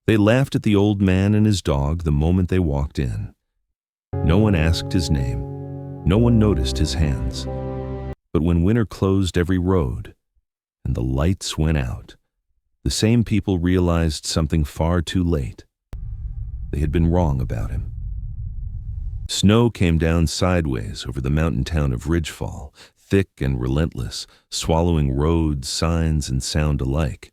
They laughed at the old man and his dog the moment they walked in. No one asked his name. No one noticed his hands. But when winter closed every road and the lights went out, the same people realized something far too late. They had been wrong about him. Snow came down sideways over the mountain town of Ridgefall, thick and relentless, swallowing roads, signs, and sound alike.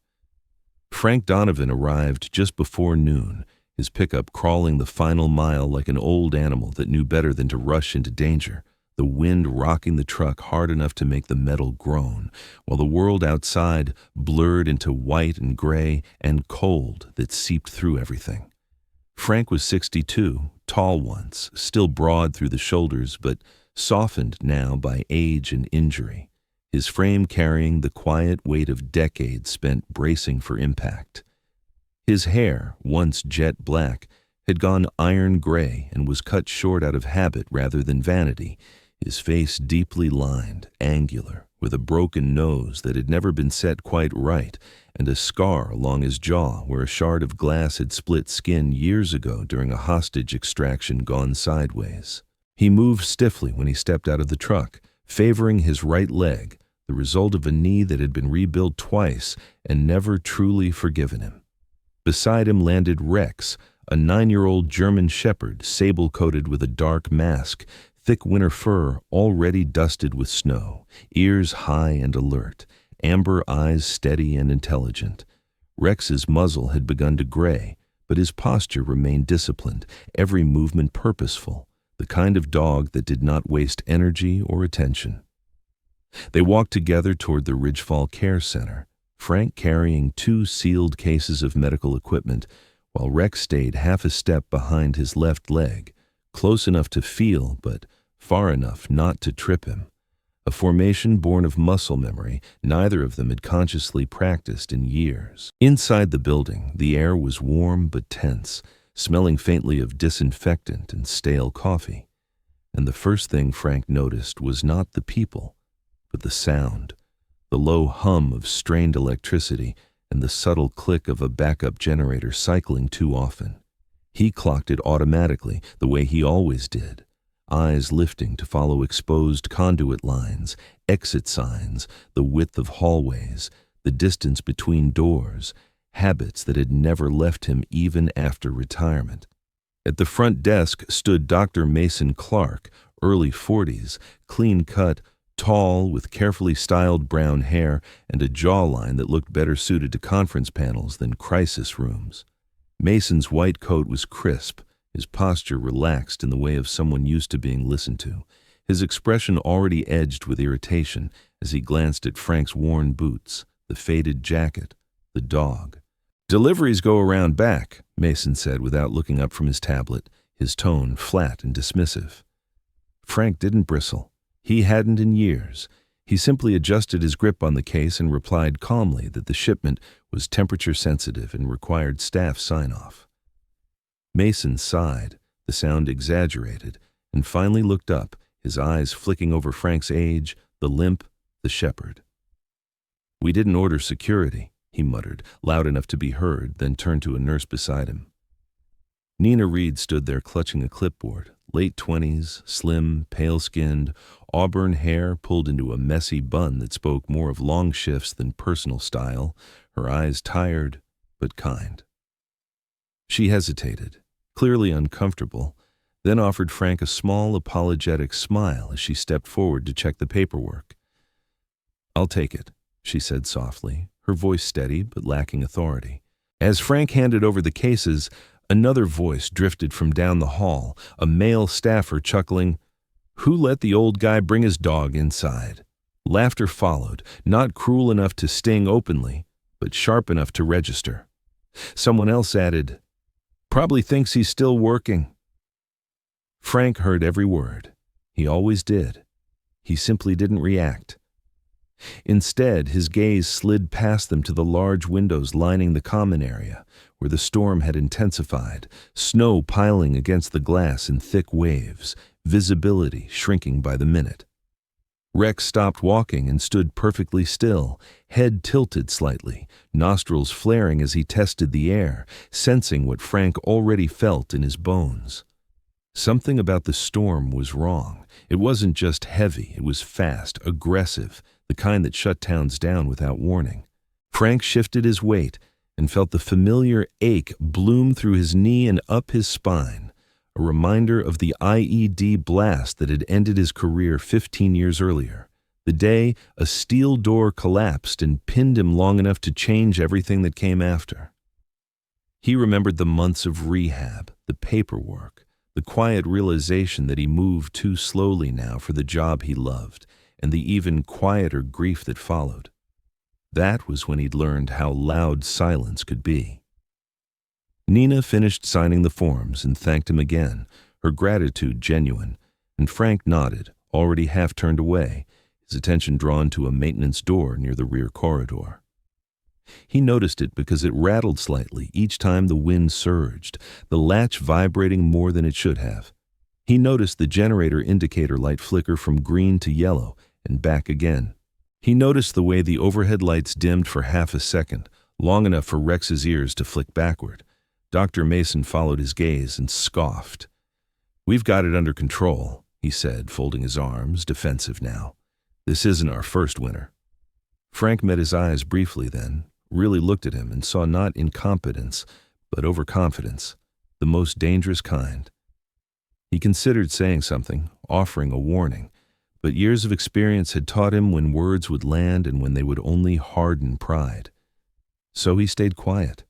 Frank Donovan arrived just before noon, his pickup crawling the final mile like an old animal that knew better than to rush into danger, the wind rocking the truck hard enough to make the metal groan, while the world outside blurred into white and gray and cold that seeped through everything. Frank was 62, tall once, still broad through the shoulders, but softened now by age and injury, his frame carrying the quiet weight of decades spent bracing for impact. His hair, once jet black, had gone iron gray and was cut short out of habit rather than vanity, his face deeply lined, angular, with a broken nose that had never been set quite right, and a scar along his jaw where a shard of glass had split skin years ago during a hostage extraction gone sideways. He moved stiffly when he stepped out of the truck, favoring his right leg, the result of a knee that had been rebuilt twice and never truly forgiven him. Beside him landed Rex, a 9-year-old German shepherd, sable-coated with a dark mask, thick winter fur already dusted with snow, ears high and alert, amber eyes steady and intelligent. Rex's muzzle had begun to gray, but his posture remained disciplined, every movement purposeful, the kind of dog that did not waste energy or attention. They walked together toward the Ridgefall Care Center, Frank carrying 2 sealed cases of medical equipment, while Rex stayed half a step behind his left leg, close enough to feel, but far enough not to trip him. A formation born of muscle memory neither of them had consciously practiced in years. Inside the building, the air was warm but tense, smelling faintly of disinfectant and stale coffee. And the first thing Frank noticed was not the people, but the sound, the low hum of strained electricity and the subtle click of a backup generator cycling too often. He clocked it automatically, the way he always did, eyes lifting to follow exposed conduit lines, exit signs, the width of hallways, the distance between doors, habits that had never left him even after retirement. At the front desk stood Dr. Mason Clark, early 40s, clean-cut, tall, with carefully styled brown hair and a jawline that looked better suited to conference panels than crisis rooms. Mason's white coat was crisp, his posture relaxed in the way of someone used to being listened to, his expression already edged with irritation as he glanced at Frank's worn boots, the faded jacket, the dog. "Deliveries go around back," Mason said without looking up from his tablet, his tone flat and dismissive. Frank didn't bristle. He hadn't in years. He simply adjusted his grip on the case and replied calmly that the shipment was temperature sensitive and required staff sign-off. Mason sighed, the sound exaggerated, and finally looked up, his eyes flicking over Frank's age, the limp, the shepherd. "We didn't order security," he muttered, loud enough to be heard, then turned to a nurse beside him. Nina Reed stood there clutching a clipboard, late 20s, slim, pale-skinned, auburn hair pulled into a messy bun that spoke more of long shifts than personal style, her eyes tired but kind. She hesitated, clearly uncomfortable, then offered Frank a small, apologetic smile as she stepped forward to check the paperwork. "I'll take it," she said softly, her voice steady but lacking authority. As Frank handed over the cases, another voice drifted from down the hall, a male staffer chuckling, "Who let the old guy bring his dog inside?" Laughter followed, not cruel enough to sting openly, but sharp enough to register. Someone else added, "Probably thinks he's still working." Frank heard every word. He always did. He simply didn't react. Instead, his gaze slid past them to the large windows lining the common area, where the storm had intensified, snow piling against the glass in thick waves, visibility shrinking by the minute. Rex stopped walking and stood perfectly still, head tilted slightly, nostrils flaring as he tested the air, sensing what Frank already felt in his bones. Something about the storm was wrong. It wasn't just heavy, it was fast, aggressive, the kind that shut towns down without warning. Frank shifted his weight and felt the familiar ache bloom through his knee and up his spine, a reminder of the IED blast that had ended his career 15 years earlier, the day a steel door collapsed and pinned him long enough to change everything that came after. He remembered the months of rehab, the paperwork, the quiet realization that he moved too slowly now for the job he loved, and the even quieter grief that followed. That was when he'd learned how loud silence could be. Nina finished signing the forms and thanked him again, her gratitude genuine, and Frank nodded, already half turned away, his attention drawn to a maintenance door near the rear corridor. He noticed it because it rattled slightly each time the wind surged, the latch vibrating more than it should have. He noticed the generator indicator light flicker from green to yellow and back again. He noticed the way the overhead lights dimmed for half a second, long enough for Rex's ears to flick backward. Dr. Mason followed his gaze and scoffed. "We've got it under control," he said, folding his arms, defensive now. "This isn't our first winter." Frank met his eyes briefly then, really looked at him and saw not incompetence, but overconfidence, the most dangerous kind. He considered saying something, offering a warning, but years of experience had taught him when words would land and when they would only harden pride. So he stayed quiet.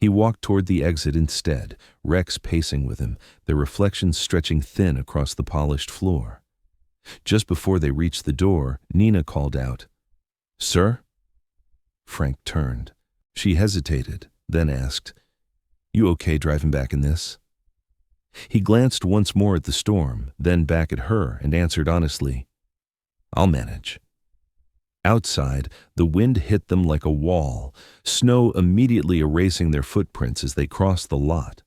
He walked toward the exit instead, Rex pacing with him, their reflections stretching thin across the polished floor. Just before they reached the door, Nina called out, "Sir?" Frank turned. She hesitated, then asked, "You okay driving back in this?" He glanced once more at the storm, then back at her, and answered honestly, "I'll manage." Outside, the wind hit them like a wall, snow immediately erasing their footprints as they crossed the lot.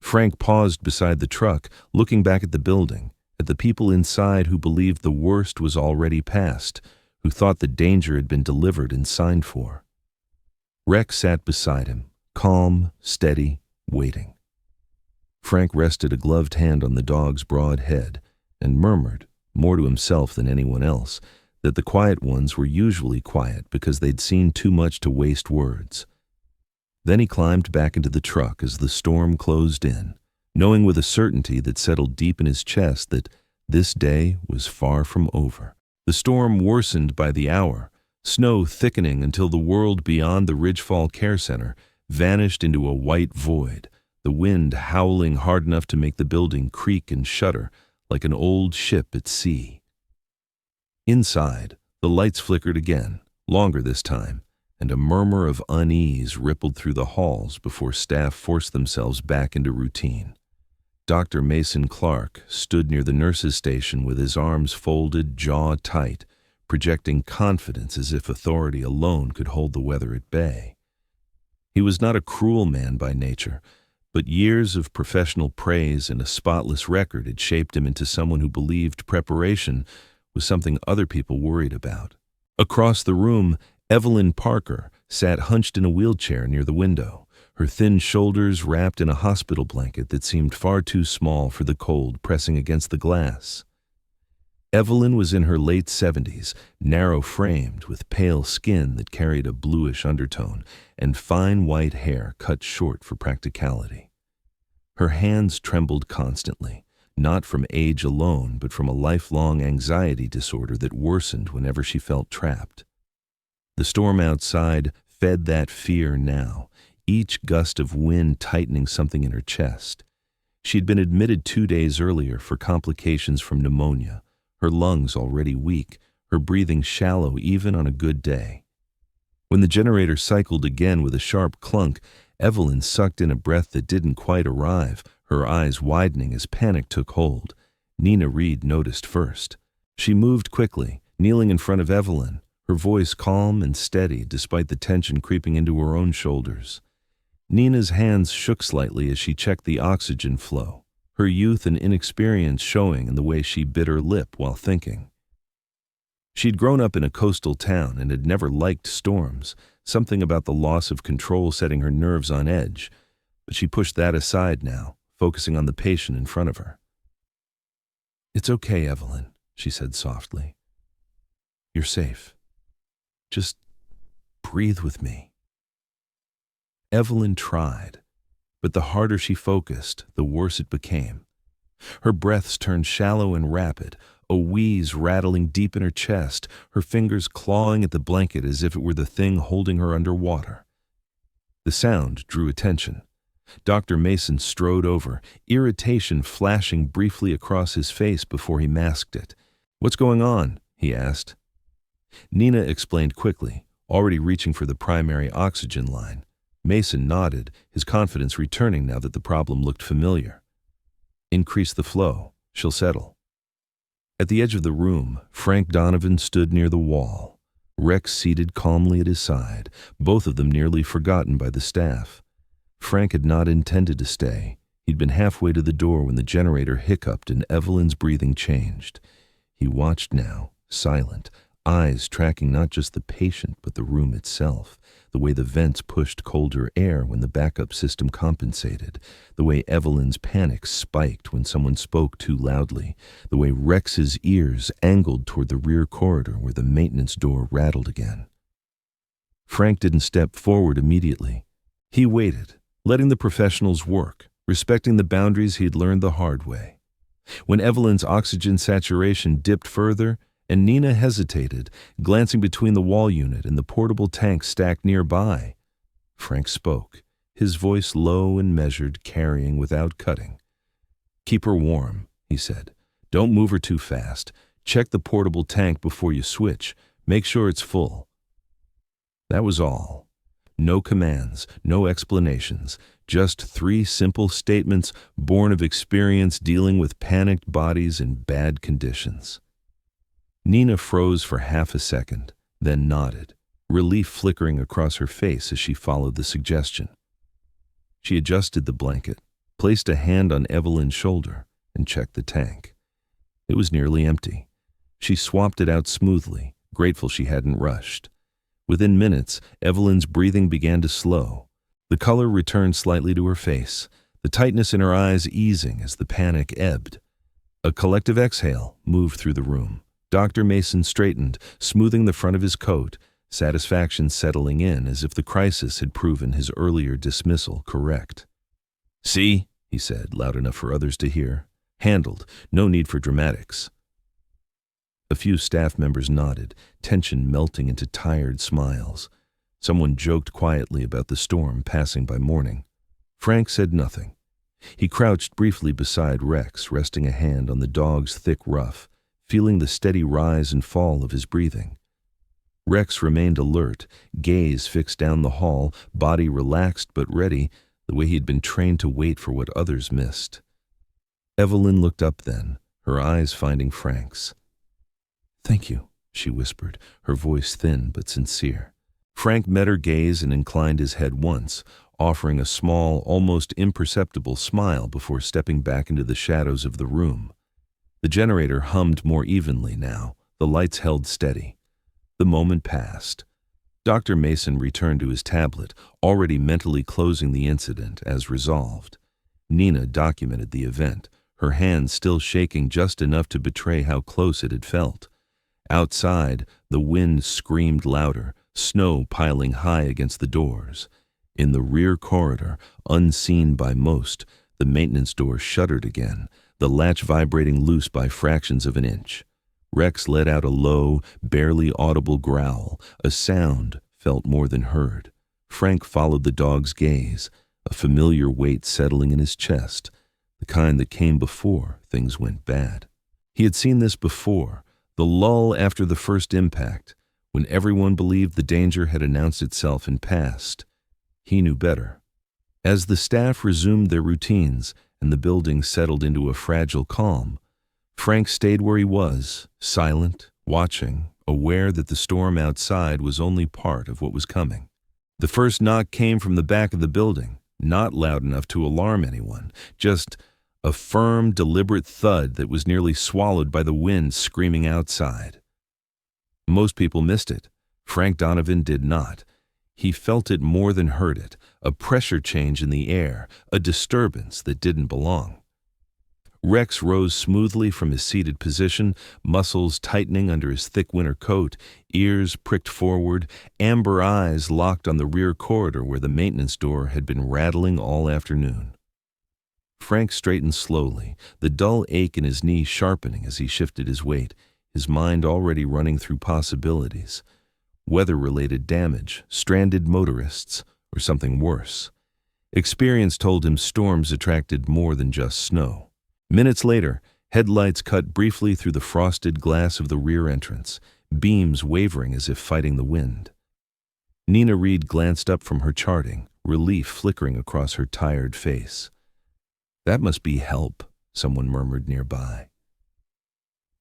Frank paused beside the truck, looking back at the building, at the people inside who believed the worst was already past, who thought the danger had been delivered and signed for. Rex sat beside him, calm, steady, waiting. Frank rested a gloved hand on the dog's broad head and murmured, more to himself than anyone else, that the quiet ones were usually quiet because they'd seen too much to waste words. Then he climbed back into the truck as the storm closed in, knowing with a certainty that settled deep in his chest that this day was far from over. The storm worsened by the hour, snow thickening until the world beyond the Ridgefall Care Center vanished into a white void, the wind howling hard enough to make the building creak and shudder like an old ship at sea. Inside, the lights flickered again, longer this time, and a murmur of unease rippled through the halls before staff forced themselves back into routine. Dr. Mason Clark stood near the nurse's station with his arms folded, jaw tight, projecting confidence as if authority alone could hold the weather at bay. He was not a cruel man by nature, but years of professional praise and a spotless record had shaped him into someone who believed preparation was something other people worried about. Across the room, Evelyn Parker sat hunched in a wheelchair near the window, her thin shoulders wrapped in a hospital blanket that seemed far too small for the cold pressing against the glass. Evelyn was in her late 70s, narrow-framed, with pale skin that carried a bluish undertone, and fine white hair cut short for practicality. Her hands trembled constantly, not from age alone, but from a lifelong anxiety disorder that worsened whenever she felt trapped. The storm outside fed that fear now, each gust of wind tightening something in her chest. She'd been admitted 2 days earlier for complications from pneumonia, her lungs already weak, her breathing shallow even on a good day. When the generator cycled again with a sharp clunk, Evelyn sucked in a breath that didn't quite arrive, her eyes widening as panic took hold. Nina Reed noticed first. She moved quickly, kneeling in front of Evelyn, her voice calm and steady despite the tension creeping into her own shoulders. Nina's hands shook slightly as she checked the oxygen flow, her youth and inexperience showing in the way she bit her lip while thinking. She'd grown up in a coastal town and had never liked storms, something about the loss of control setting her nerves on edge, but she pushed that aside now, focusing on the patient in front of her. "It's okay, Evelyn," she said softly. "You're safe. Just breathe with me." Evelyn tried, but the harder she focused, the worse it became. Her breaths turned shallow and rapid, a wheeze rattling deep in her chest, her fingers clawing at the blanket as if it were the thing holding her underwater. The sound drew attention. Dr. Mason strode over, irritation flashing briefly across his face before he masked it. "What's going on?" he asked. Nina explained quickly, already reaching for the primary oxygen line. Mason nodded, his confidence returning now that the problem looked familiar. "Increase the flow. She'll settle." At the edge of the room, Frank Donovan stood near the wall, Rex seated calmly at his side, both of them nearly forgotten by the staff. Frank had not intended to stay. He'd been halfway to the door when the generator hiccuped and Evelyn's breathing changed. He watched now, silent, eyes tracking not just the patient but the room itself, the way the vents pushed colder air when the backup system compensated, the way Evelyn's panic spiked when someone spoke too loudly, the way Rex's ears angled toward the rear corridor where the maintenance door rattled again. Frank didn't step forward immediately. He waited, letting the professionals work, respecting the boundaries he'd learned the hard way. When Evelyn's oxygen saturation dipped further, and Nina hesitated, glancing between the wall unit and the portable tank stacked nearby, Frank spoke, his voice low and measured, carrying without cutting. "Keep her warm," he said. "Don't move her too fast. Check the portable tank before you switch. Make sure it's full." That was all. No commands, no explanations, just 3 simple statements born of experience dealing with panicked bodies in bad conditions. Nina froze for half a second, then nodded, relief flickering across her face as she followed the suggestion. She adjusted the blanket, placed a hand on Evelyn's shoulder, and checked the tank. It was nearly empty. She swapped it out smoothly, grateful she hadn't rushed. Within minutes, Evelyn's breathing began to slow. The color returned slightly to her face, the tightness in her eyes easing as the panic ebbed. A collective exhale moved through the room. Dr. Mason straightened, smoothing the front of his coat, satisfaction settling in as if the crisis had proven his earlier dismissal correct. "See?" he said, loud enough for others to hear. "Handled. No need for dramatics." A few staff members nodded, tension melting into tired smiles. Someone joked quietly about the storm passing by morning. Frank said nothing. He crouched briefly beside Rex, resting a hand on the dog's thick ruff, feeling the steady rise and fall of his breathing. Rex remained alert, gaze fixed down the hall, body relaxed but ready, the way he'd been trained to wait for what others missed. Evelyn looked up then, her eyes finding Frank's. "Thank you," she whispered, her voice thin but sincere. Frank met her gaze and inclined his head once, offering a small, almost imperceptible smile before stepping back into the shadows of the room. The generator hummed more evenly now, the lights held steady. The moment passed. Dr. Mason returned to his tablet, already mentally closing the incident as resolved. Nina documented the event, her hands still shaking just enough to betray how close it had felt. Outside, the wind screamed louder, snow piling high against the doors. In the rear corridor, unseen by most, the maintenance door shuddered again, the latch vibrating loose by fractions of an inch. Rex let out a low, barely audible growl, a sound felt more than heard. Frank followed the dog's gaze, a familiar weight settling in his chest, the kind that came before things went bad. He had seen this before, the lull after the first impact, when everyone believed the danger had announced itself and passed. He knew better. As the staff resumed their routines and the building settled into a fragile calm, Frank stayed where he was, silent, watching, aware that the storm outside was only part of what was coming. The first knock came from the back of the building, not loud enough to alarm anyone, just a firm, deliberate thud that was nearly swallowed by the wind screaming outside. Most people missed it. Frank Donovan did not. He felt it more than heard it, a pressure change in the air, a disturbance that didn't belong. Rex rose smoothly from his seated position, muscles tightening under his thick winter coat, ears pricked forward, amber eyes locked on the rear corridor where the maintenance door had been rattling all afternoon. Frank straightened slowly, the dull ache in his knee sharpening as he shifted his weight, his mind already running through possibilities. Weather-related damage, stranded motorists, or something worse. Experience told him storms attracted more than just snow. Minutes later, headlights cut briefly through the frosted glass of the rear entrance, beams wavering as if fighting the wind. Nina Reed glanced up from her charting, relief flickering across her tired face. "That must be help," someone murmured nearby.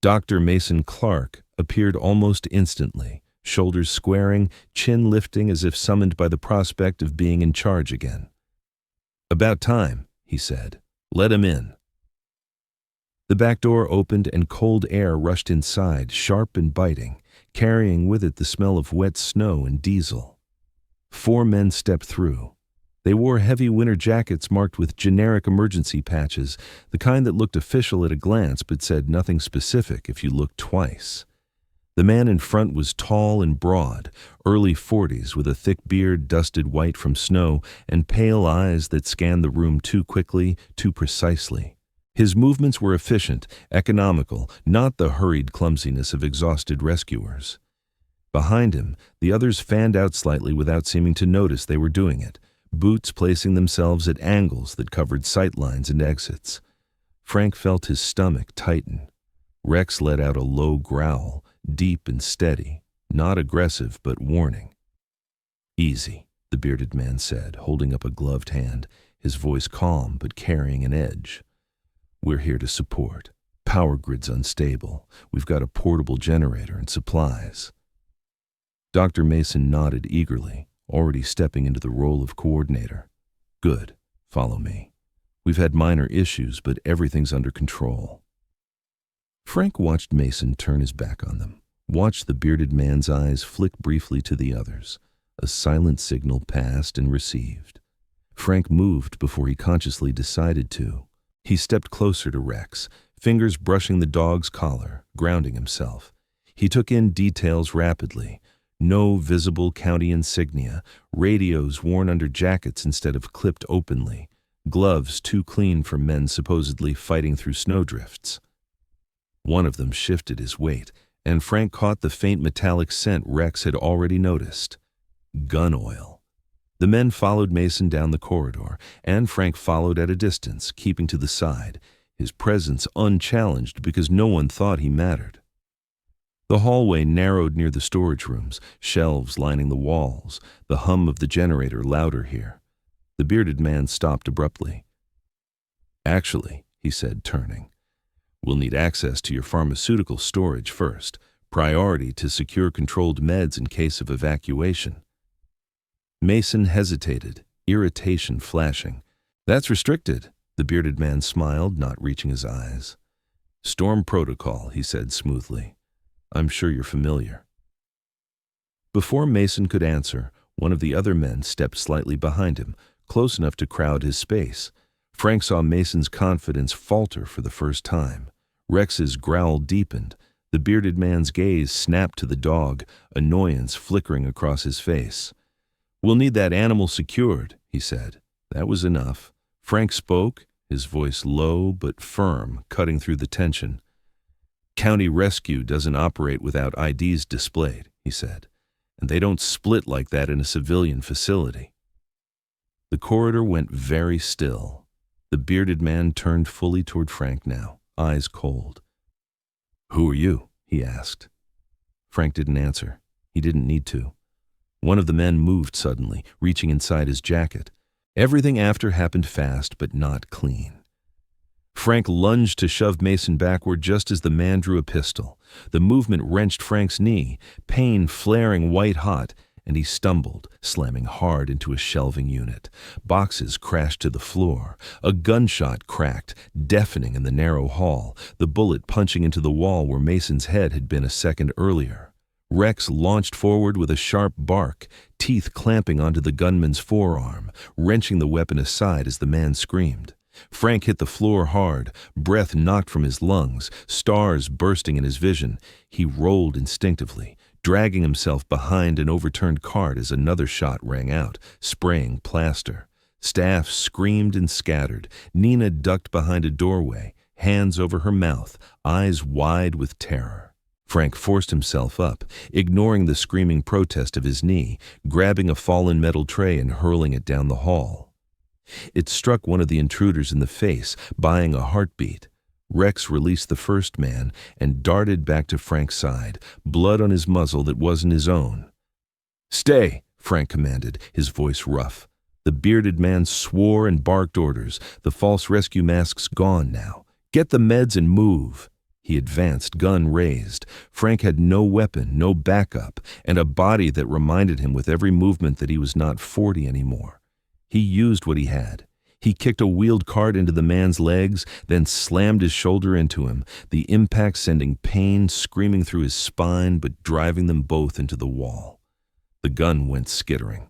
Dr. Mason Clark appeared almost instantly, shoulders squaring, chin lifting as if summoned by the prospect of being in charge again. "About time," he said. "Let him in." The back door opened and cold air rushed inside, sharp and biting, carrying with it the smell of wet snow and diesel. 4 men stepped through. They wore heavy winter jackets marked with generic emergency patches, the kind that looked official at a glance but said nothing specific if you looked twice. The man in front was tall and broad, early 40s, with a thick beard dusted white from snow and pale eyes that scanned the room too quickly, too precisely. His movements were efficient, economical, not the hurried clumsiness of exhausted rescuers. Behind him, the others fanned out slightly without seeming to notice they were doing it, boots placing themselves at angles that covered sight lines and exits. Frank felt his stomach tighten. Rex let out a low growl, deep and steady, not aggressive but warning. "Easy," the bearded man said, holding up a gloved hand, his voice calm but carrying an edge. "We're here to support. Power grid's unstable. We've got a portable generator and supplies." Dr. Mason nodded eagerly, already stepping into the role of coordinator. "Good. Follow me. We've had minor issues, but everything's under control." Frank watched Mason turn his back on them, watched the bearded man's eyes flick briefly to the others. A silent signal passed and received. Frank moved before he consciously decided to. He stepped closer to Rex, fingers brushing the dog's collar, grounding himself. He took in details rapidly. No visible county insignia, radios worn under jackets instead of clipped openly, gloves too clean for men supposedly fighting through snowdrifts. One of them shifted his weight, and Frank caught the faint metallic scent Rex had already noticed. Gun oil. The men followed Mason down the corridor, and Frank followed at a distance, keeping to the side, his presence unchallenged because no one thought he mattered. The hallway narrowed near the storage rooms, shelves lining the walls, the hum of the generator louder here. The bearded man stopped abruptly. "Actually," he said, turning, "we'll need access to your pharmaceutical storage first, priority to secure controlled meds in case of evacuation." Mason hesitated, irritation flashing. "That's restricted," the bearded man smiled, not reaching his eyes. "Storm protocol," he said smoothly. "I'm sure you're familiar." Before Mason could answer, one of the other men stepped slightly behind him, close enough to crowd his space. Frank saw Mason's confidence falter for the first time. Rex's growl deepened. The bearded man's gaze snapped to the dog, annoyance flickering across his face. "We'll need that animal secured," he said. That was enough. Frank spoke, his voice low but firm, cutting through the tension. "County Rescue doesn't operate without IDs displayed," he said, "and they don't split like that in a civilian facility." The corridor went very still. The bearded man turned fully toward Frank now, eyes cold. "Who are you?" he asked. Frank didn't answer. He didn't need to. One of the men moved suddenly, reaching inside his jacket. Everything after happened fast, but not clean. Frank lunged to shove Mason backward just as the man drew a pistol. The movement wrenched Frank's knee, pain flaring white-hot, and he stumbled, slamming hard into a shelving unit. Boxes crashed to the floor. A gunshot cracked, deafening in the narrow hall, the bullet punching into the wall where Mason's head had been a second earlier. Rex launched forward with a sharp bark, teeth clamping onto the gunman's forearm, wrenching the weapon aside as the man screamed. Frank hit the floor hard, breath knocked from his lungs, stars bursting in his vision. He rolled instinctively, dragging himself behind an overturned cart as another shot rang out, spraying plaster. Staff screamed and scattered. Nina ducked behind a doorway, hands over her mouth, eyes wide with terror. Frank forced himself up, ignoring the screaming protest of his knee, grabbing a fallen metal tray and hurling it down the hall. It struck one of the intruders in the face, buying a heartbeat. Rex released the first man and darted back to Frank's side, blood on his muzzle that wasn't his own. "Stay," Frank commanded, his voice rough. The bearded man swore and barked orders, the false rescue masks gone now. "Get the meds and move." He advanced, gun raised. Frank had no weapon, no backup, and a body that reminded him with every movement that he was not 40 anymore. He used what he had. He kicked a wheeled cart into the man's legs, then slammed his shoulder into him, the impact sending pain screaming through his spine but driving them both into the wall. The gun went skittering.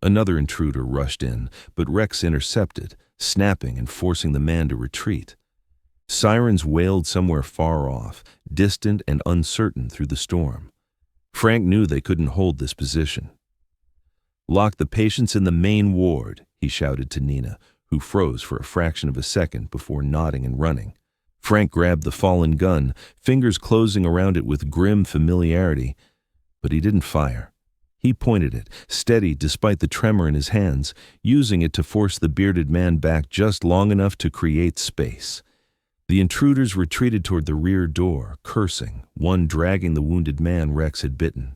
Another intruder rushed in, but Rex intercepted, snapping and forcing the man to retreat. Sirens wailed somewhere far off, distant and uncertain through the storm. Frank knew they couldn't hold this position. "Lock the patients in the main ward," he shouted to Nina, who froze for a fraction of a second before nodding and running. Frank grabbed the fallen gun, fingers closing around it with grim familiarity, but he didn't fire. He pointed it, steady despite the tremor in his hands, using it to force the bearded man back just long enough to create space. The intruders retreated toward the rear door, cursing, one dragging the wounded man Rex had bitten.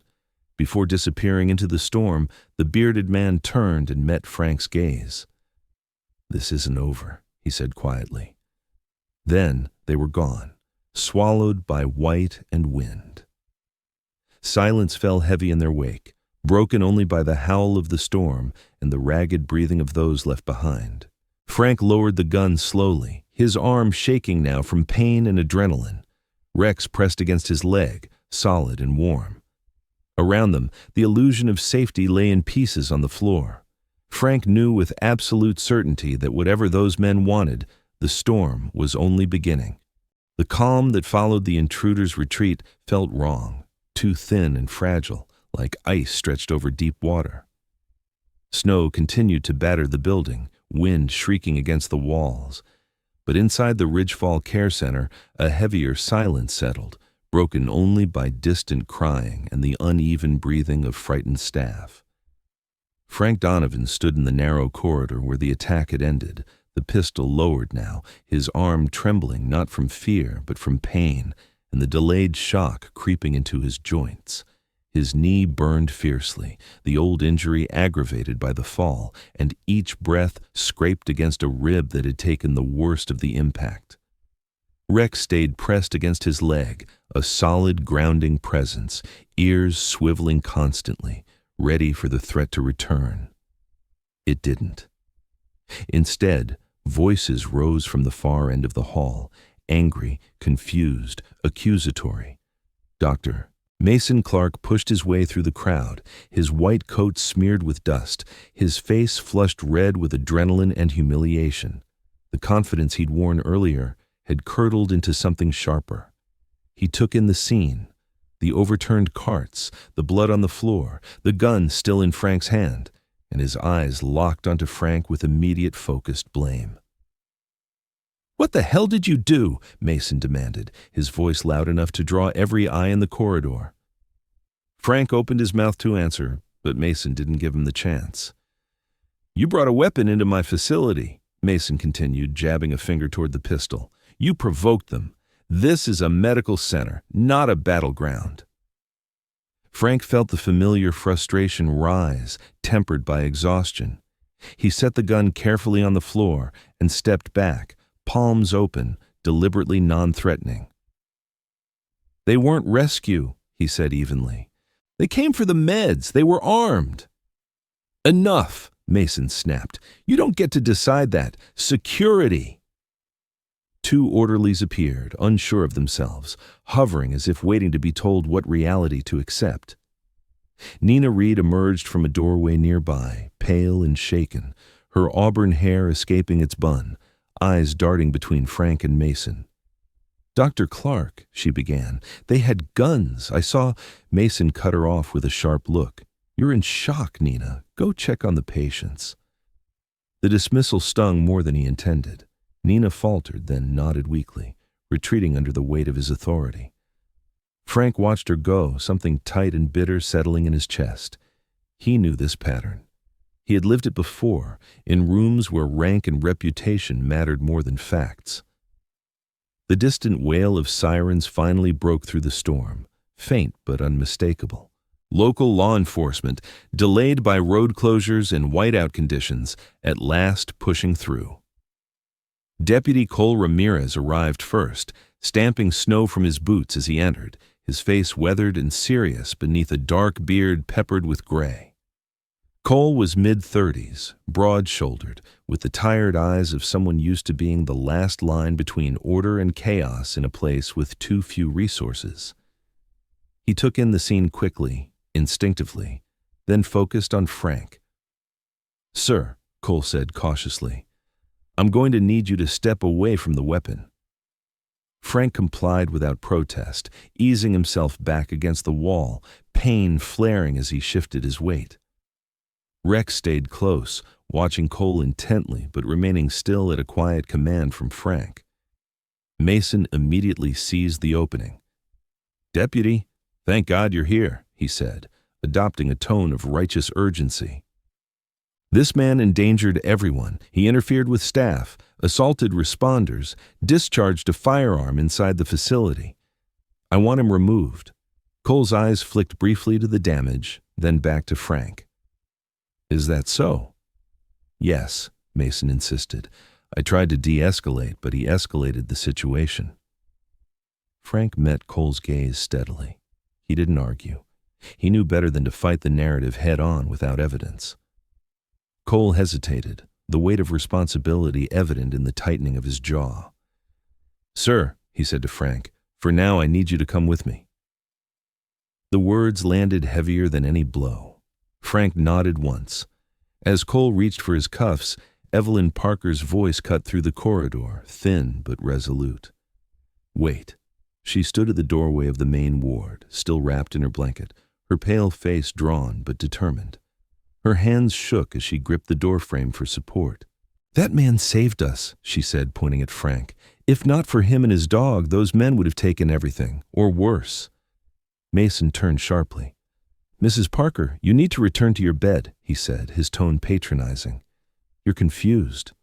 Before disappearing into the storm, the bearded man turned and met Frank's gaze. "This isn't over," he said quietly. Then they were gone, swallowed by white and wind. Silence fell heavy in their wake, broken only by the howl of the storm and the ragged breathing of those left behind. Frank lowered the gun slowly, his arm shaking now from pain and adrenaline. Rex pressed against his leg, solid and warm. Around them, the illusion of safety lay in pieces on the floor. Frank knew with absolute certainty that whatever those men wanted, the storm was only beginning. The calm that followed the intruder's retreat felt wrong, too thin and fragile, like ice stretched over deep water. Snow continued to batter the building, wind shrieking against the walls. But inside the Ridgefall Care Center, a heavier silence settled, broken only by distant crying and the uneven breathing of frightened staff. Frank Donovan stood in the narrow corridor where the attack had ended, the pistol lowered now, his arm trembling not from fear but from pain and the delayed shock creeping into his joints. His knee burned fiercely, the old injury aggravated by the fall, and each breath scraped against a rib that had taken the worst of the impact. Rex stayed pressed against his leg, a solid grounding presence, ears swiveling constantly, ready for the threat to return. It didn't. Instead, voices rose from the far end of the hall, angry, confused, accusatory. "Doctor." Mason Clark pushed his way through the crowd, his white coat smeared with dust, his face flushed red with adrenaline and humiliation. The confidence he'd worn earlier had curdled into something sharper. He took in the scene, the overturned carts, the blood on the floor, the gun still in Frank's hand, and his eyes locked onto Frank with immediate focused blame. "What the hell did you do?" Mason demanded, his voice loud enough to draw every eye in the corridor. Frank opened his mouth to answer, but Mason didn't give him the chance. "You brought a weapon into my facility," Mason continued, jabbing a finger toward the pistol. "You provoked them. This is a medical center, not a battleground." Frank felt the familiar frustration rise, tempered by exhaustion. He set the gun carefully on the floor and stepped back, palms open, deliberately non-threatening. "They weren't rescue," he said evenly. "They came for the meds. They were armed." "Enough," Mason snapped. "You don't get to decide that. Security." Two orderlies appeared, unsure of themselves, hovering as if waiting to be told what reality to accept. Nina Reed emerged from a doorway nearby, pale and shaken, her auburn hair escaping its bun, eyes darting between Frank and Mason. "Dr. Clark," she began, "they had guns. I saw—" Mason cut her off with a sharp look. "You're in shock, Nina. Go check on the patients." The dismissal stung more than he intended. Nina faltered, then nodded weakly, retreating under the weight of his authority. Frank watched her go, something tight and bitter settling in his chest. He knew this pattern. He had lived it before, in rooms where rank and reputation mattered more than facts. The distant wail of sirens finally broke through the storm, faint but unmistakable. Local law enforcement, delayed by road closures and whiteout conditions, at last pushing through. Deputy Cole Ramirez arrived first, stamping snow from his boots as he entered, his face weathered and serious beneath a dark beard peppered with gray. Cole was mid-30s, broad-shouldered, with the tired eyes of someone used to being the last line between order and chaos in a place with too few resources. He took in the scene quickly, instinctively, then focused on Frank. "Sir," Cole said cautiously, "I'm going to need you to step away from the weapon." Frank complied without protest, easing himself back against the wall, pain flaring as he shifted his weight. Rex stayed close, watching Cole intently but remaining still at a quiet command from Frank. Mason immediately seized the opening. "Deputy, thank God you're here," he said, adopting a tone of righteous urgency. This man endangered everyone. He interfered with staff, assaulted responders, discharged a firearm inside the facility. "I want him removed." Cole's eyes flicked briefly to the damage, then back to Frank. "Is that so?" "Yes," Mason insisted. "I tried to de-escalate, but he escalated the situation." Frank met Cole's gaze steadily. He didn't argue. He knew better than to fight the narrative head-on without evidence. Cole hesitated, the weight of responsibility evident in the tightening of his jaw. "Sir," he said to Frank, "for now I need you to come with me." The words landed heavier than any blow. Frank nodded once. As Cole reached for his cuffs, Evelyn Parker's voice cut through the corridor, thin but resolute. "Wait." She stood at the doorway of the main ward, still wrapped in her blanket, her pale face drawn but determined. Her hands shook as she gripped the doorframe for support. "That man saved us," she said, pointing at Frank. "If not for him and his dog, those men would have taken everything, or worse." Mason turned sharply. "Mrs. Parker, you need to return to your bed," he said, his tone patronizing. "You're confused."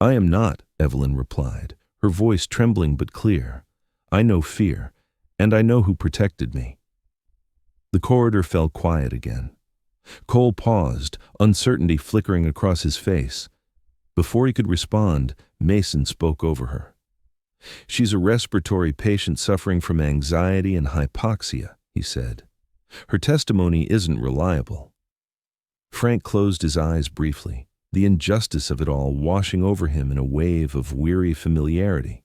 "I am not," Evelyn replied, her voice trembling but clear. "I know fear, and I know who protected me." The corridor fell quiet again. Cole paused, uncertainty flickering across his face. Before he could respond, Mason spoke over her. "She's a respiratory patient suffering from anxiety and hypoxia," he said. "Her testimony isn't reliable." Frank closed his eyes briefly, the injustice of it all washing over him in a wave of weary familiarity.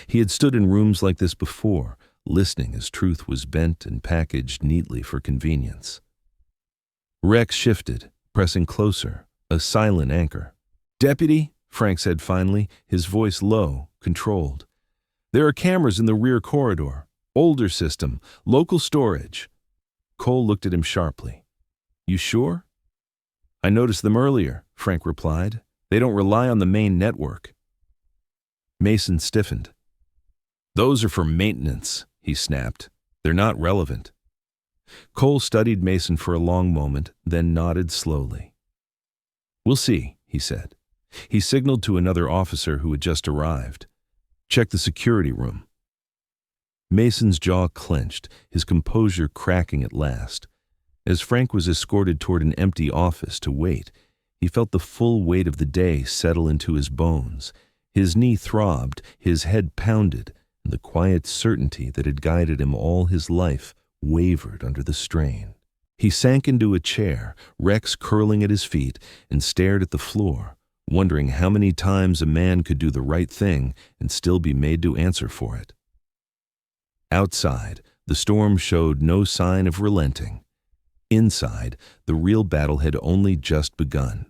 He had stood in rooms like this before, listening as truth was bent and packaged neatly for convenience. Rex shifted, pressing closer, a silent anchor. "Deputy," Frank said finally, his voice low, controlled. "There are cameras in the rear corridor. Older system, local storage." Cole looked at him sharply. "You sure?" "I noticed them earlier," Frank replied. "They don't rely on the main network." Mason stiffened. "Those are for maintenance," he snapped. "They're not relevant." Cole studied Mason for a long moment, then nodded slowly. "We'll see," he said. He signaled to another officer who had just arrived. "Check the security room." Mason's jaw clenched, his composure cracking at last. As Frank was escorted toward an empty office to wait, he felt the full weight of the day settle into his bones. His knee throbbed, his head pounded, and the quiet certainty that had guided him all his life wavered under the strain. He sank into a chair, Rex curling at his feet, and stared at the floor, wondering how many times a man could do the right thing and still be made to answer for it. Outside, the storm showed no sign of relenting. Inside, the real battle had only just begun.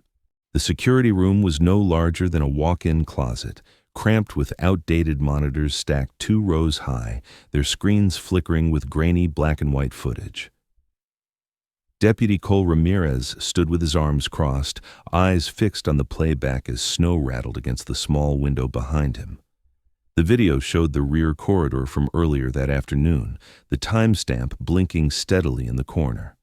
The security room was no larger than a walk-in closet, cramped with outdated monitors stacked 2 rows high, their screens flickering with grainy black and white footage. Deputy Cole Ramirez stood with his arms crossed, eyes fixed on the playback as snow rattled against the small window behind him. The video showed the rear corridor from earlier that afternoon, the timestamp blinking steadily in the corner.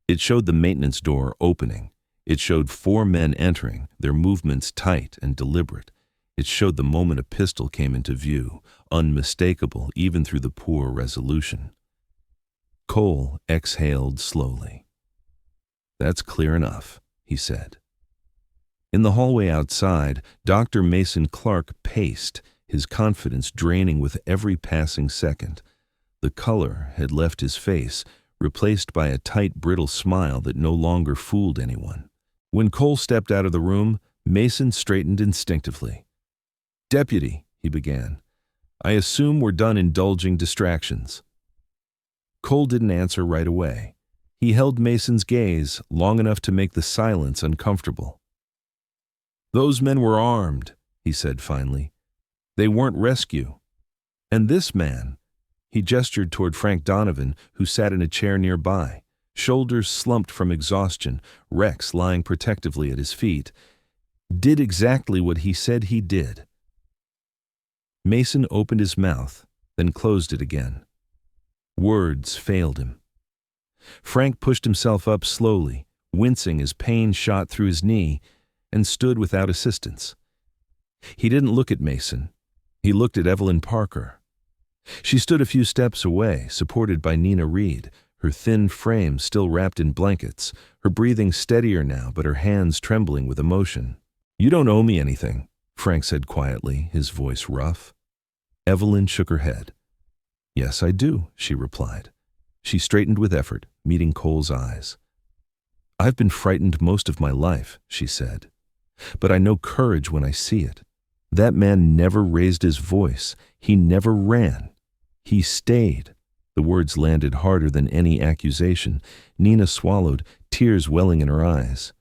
It showed the maintenance door opening. It showed 4 men entering, their movements tight and deliberate. It showed the moment a pistol came into view, unmistakable even through the poor resolution. Cole exhaled slowly. "That's clear enough," he said. In the hallway outside, Dr. Mason Clark paced, his confidence draining with every passing second. The color had left his face, replaced by a tight, brittle smile that no longer fooled anyone. When Cole stepped out of the room, Mason straightened instinctively. "Deputy," he began, "I assume we're done indulging distractions." Cole didn't answer right away. He held Mason's gaze long enough to make the silence uncomfortable. "Those men were armed," he said finally. "They weren't rescue. And this man," he gestured toward Frank Donovan, who sat in a chair nearby, shoulders slumped from exhaustion, Rex lying protectively at his feet, "did exactly what he said he did." Mason opened his mouth, then closed it again. Words failed him. Frank pushed himself up slowly, wincing as pain shot through his knee, and stood without assistance. He didn't look at Mason. He looked at Evelyn Parker. She stood a few steps away, supported by Nina Reed, her thin frame still wrapped in blankets, her breathing steadier now but her hands trembling with emotion. "You don't owe me anything," Frank said quietly, his voice rough. Evelyn shook her head. "Yes, I do," she replied. She straightened with effort, meeting Cole's eyes. "I've been frightened most of my life," she said. "But I know courage when I see it. That man never raised his voice. He never ran. He stayed." The words landed harder than any accusation. Nina swallowed, tears welling in her eyes.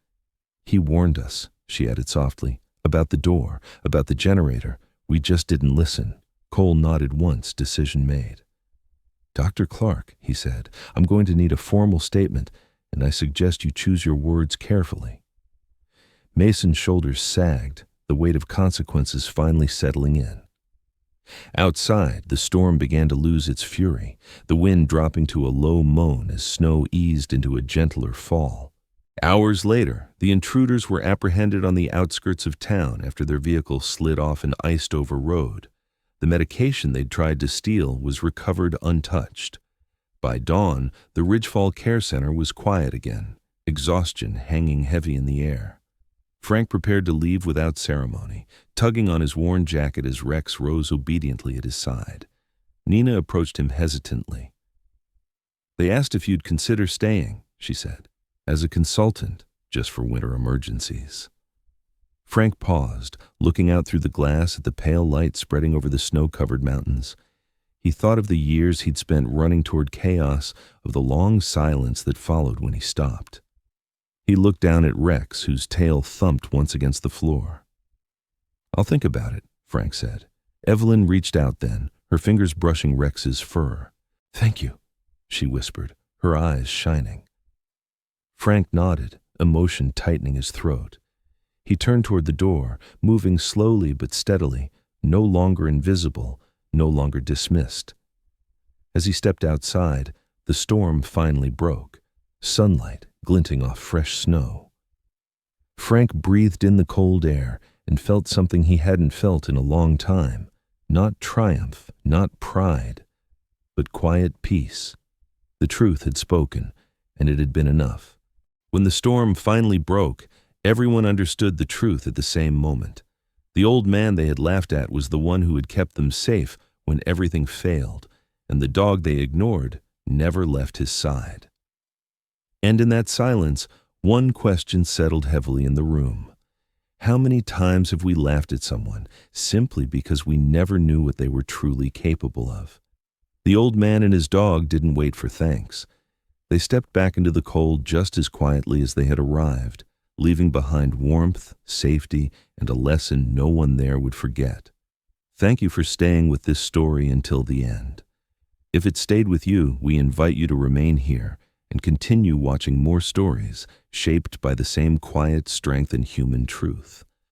"He warned us," she added softly, "about the door, about the generator. We just didn't listen." Cole nodded once, decision made. "Dr. Clark," he said, "I'm going to need a formal statement, and I suggest you choose your words carefully." Mason's shoulders sagged, the weight of consequences finally settling in. Outside, the storm began to lose its fury, the wind dropping to a low moan as snow eased into a gentler fall. Hours later, the intruders were apprehended on the outskirts of town after their vehicle slid off an iced-over road. The medication they'd tried to steal was recovered untouched. By dawn, the Ridgefall Care Center was quiet again, exhaustion hanging heavy in the air. Frank prepared to leave without ceremony, tugging on his worn jacket as Rex rose obediently at his side. Nina approached him hesitantly. "They asked if you'd consider staying," she said, "as a consultant, just for winter emergencies." Frank paused, looking out through the glass at the pale light spreading over the snow-covered mountains. He thought of the years he'd spent running toward chaos, of the long silence that followed when he stopped. He looked down at Rex, whose tail thumped once against the floor. "I'll think about it," Frank said. Evelyn reached out then, her fingers brushing Rex's fur. "Thank you," she whispered, her eyes shining. Frank nodded, emotion tightening his throat. He turned toward the door, moving slowly but steadily, no longer invisible, no longer dismissed. As he stepped outside, the storm finally broke, sunlight glinting off fresh snow. Frank breathed in the cold air and felt something he hadn't felt in a long time, not triumph, not pride, but quiet peace. The truth had spoken, and it had been enough. When the storm finally broke, everyone understood the truth at the same moment. The old man they had laughed at was the one who had kept them safe when everything failed, and the dog they ignored never left his side. And in that silence, one question settled heavily in the room. How many times have we laughed at someone simply because we never knew what they were truly capable of? The old man and his dog didn't wait for thanks. They stepped back into the cold just as quietly as they had arrived, leaving behind warmth, safety, and a lesson no one there would forget. Thank you for staying with this story until the end. If it stayed with you, we invite you to remain here and continue watching more stories shaped by the same quiet strength and human truth.